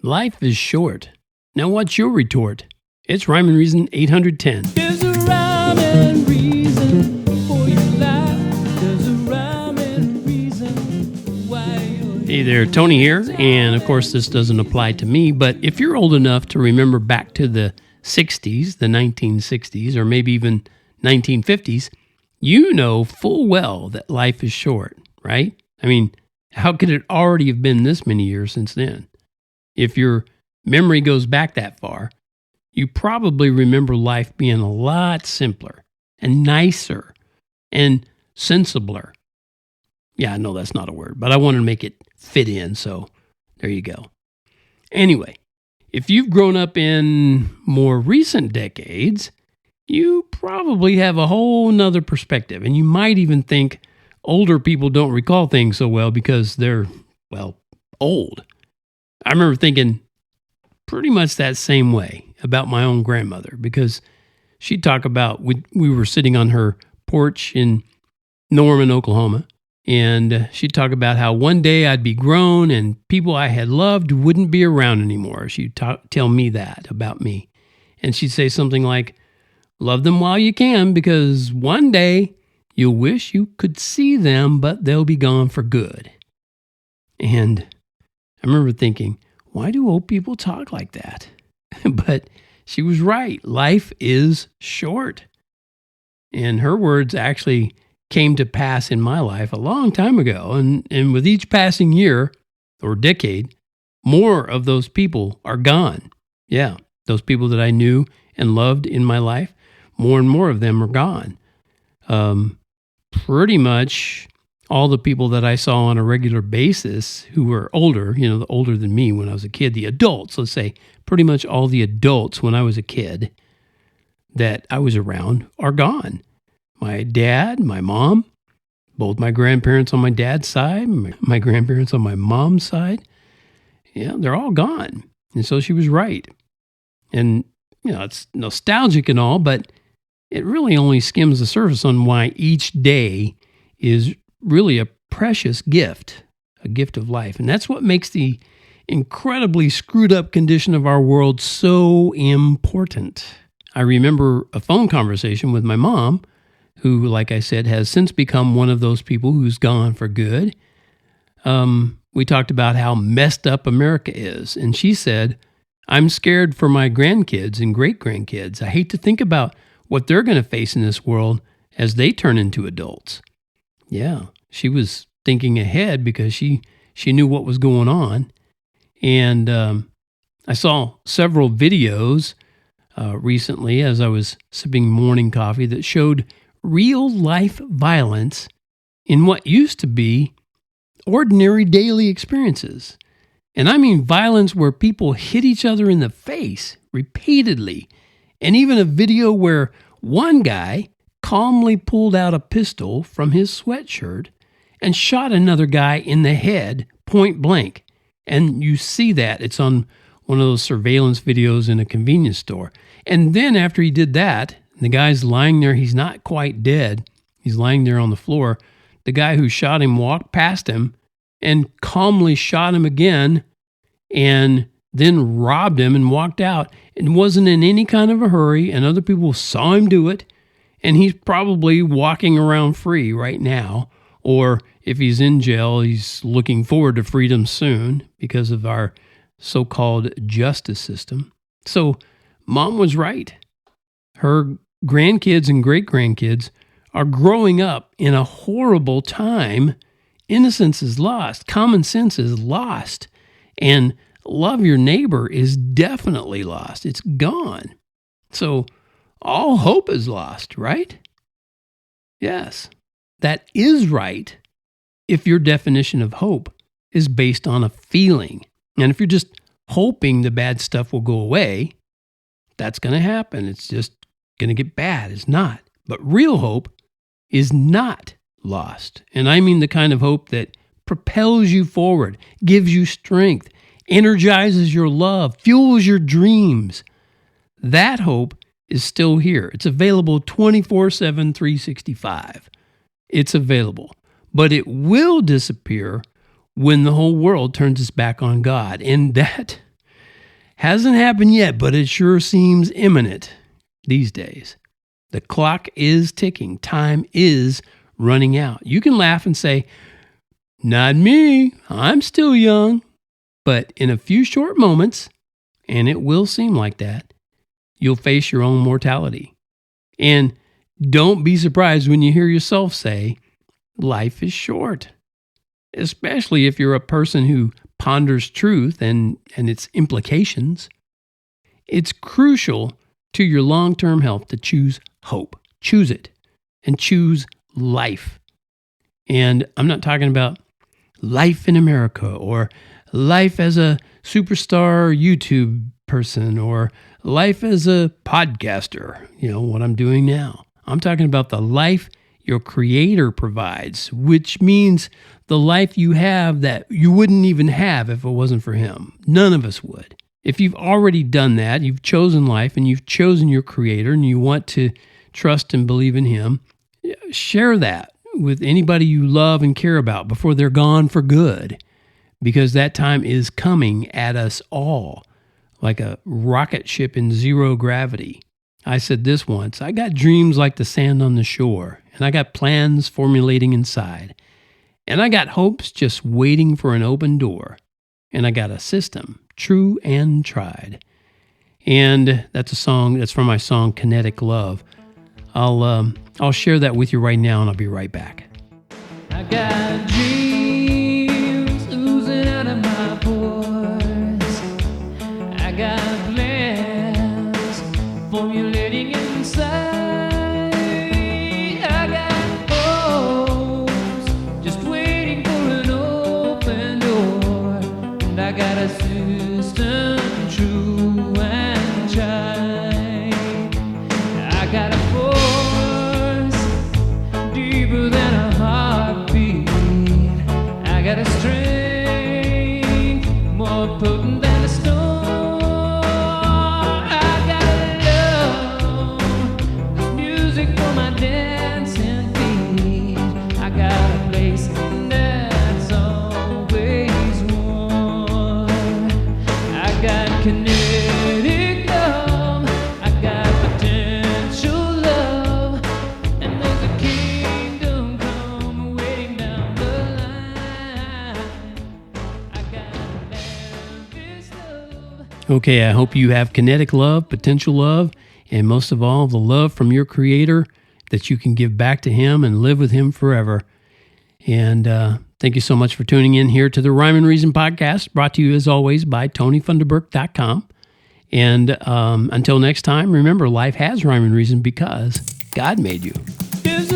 Life is short. Now what's your retort? It's Rhyme and Reason 810. There's a rhyme and reason for your life. There's a rhyme and reason why you're Hey there, Tony here, and of course this doesn't apply to me, but if you're old enough to remember back to the 60s, the 1960s, or maybe even 1950s, you know full well that life is short, right? I mean, how could it already have been this many years since then? If your memory goes back that far, you probably remember life being a lot simpler and nicer and sensibler. Yeah, I know that's not a word, but I wanted to make it fit in, so there you go. Anyway, if you've grown up in more recent decades, you probably have a whole nother perspective, and you might even think older people don't recall things so well because they're, well, old. I remember thinking pretty much that same way about my own grandmother because she'd talk about, we were sitting on her porch in Norman, Oklahoma, and she'd talk about how one day I'd be grown and people I had loved wouldn't be around anymore. She'd tell me that about me. And she'd say something like, love them while you can because one day you'll wish you could see them, but they'll be gone for good. And I remember thinking, why do old people talk like that? But she was right. Life is short. And her words actually came to pass in my life a long time ago. And with each passing year or decade, more of those people are gone. Yeah, those people that I knew and loved in my life, more and more of them are gone. Pretty much all the people that I saw on a regular basis who were older, older than me when I was a kid, the adults, let's say, pretty much all the adults when I was a kid that I was around are gone. My dad, my mom, both my grandparents on my dad's side, my grandparents on my mom's side, they're all gone. And so she was right. And, it's nostalgic and all, but it really only skims the surface on why each day is really a precious gift, a gift of life. And that's what makes the incredibly screwed up condition of our world so important. I remember a phone conversation with my mom, who, like I said, has since become one of those people who's gone for good. We talked about how messed up America is. And she said, I'm scared for my grandkids and great-grandkids. I hate to think about what they're going to face in this world as they turn into adults. Yeah, she was thinking ahead because she knew what was going on. And I saw several videos recently as I was sipping morning coffee that showed real-life violence in what used to be ordinary daily experiences. And I mean violence where people hit each other in the face repeatedly. And even a video where one guy calmly pulled out a pistol from his sweatshirt and shot another guy in the head point blank. And you see that. It's on one of those surveillance videos in a convenience store. And then after he did that, the guy's lying there. He's not quite dead. He's lying there on the floor. The guy who shot him walked past him and calmly shot him again and then robbed him and walked out and wasn't in any kind of a hurry. And other people saw him do it. And he's probably walking around free right now. Or if he's in jail, he's looking forward to freedom soon because of our so-called justice system. So Mom was right. Her grandkids and great-grandkids are growing up in a horrible time. Innocence is lost. Common sense is lost. And love your neighbor is definitely lost. It's gone. So all hope is lost, right? Yes, that is right if your definition of hope is based on a feeling. And if you're just hoping the bad stuff will go away, that's going to happen. It's just going to get bad. It's not. But real hope is not lost. And I mean the kind of hope that propels you forward, gives you strength, energizes your love, fuels your dreams. That hope is still here. It's available 24/7, 365. It's available. But it will disappear when the whole world turns its back on God. And that Hasn't happened yet, but it sure seems imminent these days. The clock is ticking. Time is running out. You can laugh and say, not me, I'm still young. But in a few short moments, and it will seem like that, you'll face your own mortality. And don't be surprised when you hear yourself say, life is short. Especially if you're a person who ponders truth and its implications. It's crucial to your long-term health to choose hope. Choose it. And choose life. And I'm not talking about life in America or life as a superstar YouTube person or life as a podcaster, what I'm doing now. I'm talking about the life your Creator provides, which means the life you have that you wouldn't even have if it wasn't for Him. None of us would. If you've already done that, you've chosen life and you've chosen your Creator and you want to trust and believe in Him, share that with anybody you love and care about before they're gone for good, because that time is coming at us all like a rocket ship in zero gravity. I said this once, I got dreams like the sand on the shore, and I got plans formulating inside, and I got hopes just waiting for an open door, and I got a system, true and tried. And that's a song, that's from my song, Kinetic Love. I'll share that with you right now, and I'll be right back. I got dreams oozing out of my pores. I got plans formulating inside. I got hopes just waiting for an open door. And I got a system true and tried. I got a force deeper than a heartbeat. I got a strength more potent than a storm. I got love, this music for my dancing feet. I got a place that's always warm. I got kinetic love. I got potential love. And there's a kingdom come waiting down the line. I got lavish love. Okay, I hope you have kinetic love, potential love, and most of all, the love from your Creator that you can give back to Him and live with Him forever. And thank you so much for tuning in here to the Rhyme and Reason podcast, brought to you as always by TonyFunderburk.com. And until next time, remember, life has rhyme and reason because God made you. There's